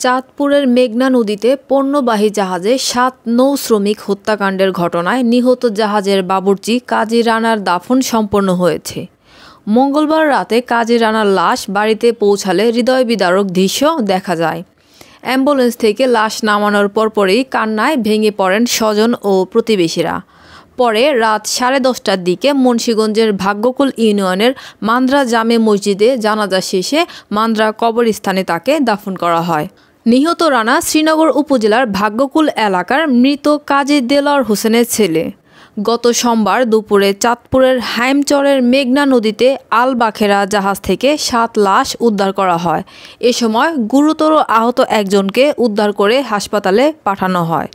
চাঁদপুরের মেঘনা নদীতে পণ্যবাহী জাহাজে ৭ নৌ শ্রমিক হত্যাকাণ্ডের ঘটনায় নিহত জাহাজের বাবুর্চি কাজী রানার দাফন সম্পন্ন হয়েছে। মঙ্গলবার রাতে কাজী রানার লাশ বাড়িতে পৌঁছালে হৃদয়বিদারক দৃশ্য দেখা যায়। অ্যাম্বুলেন্স থেকে লাশ নামানোর পরপরই কান্নায় ভেঙে পড়েন স্বজন ও প্রতিবেশীরা। পরে রাত 10:30টার দিকে মুন্সিগঞ্জের ভাগ্যকুল ইউনিয়নের মান্দ্রা জামে মসজিদে জানাজা শেষে মান্দ্রা কবরস্থানে তাকে দাফন করা হয়। নিহত রানা শ্রীনগর উপজেলার ভাগ্যকুল এলাকার মৃত কাজী দেলোয়ার হোসেনের ছেলে। গত সোমবার দুপুরে চাঁদপুরের হাইমচরের মেঘনা নদীতে আল বাখেরা জাহাজ থেকে 7 লাশ উদ্ধার করা হয়। এ সময় গুরুতর আহত একজনকে উদ্ধার করে হাসপাতালে পাঠানো হয়।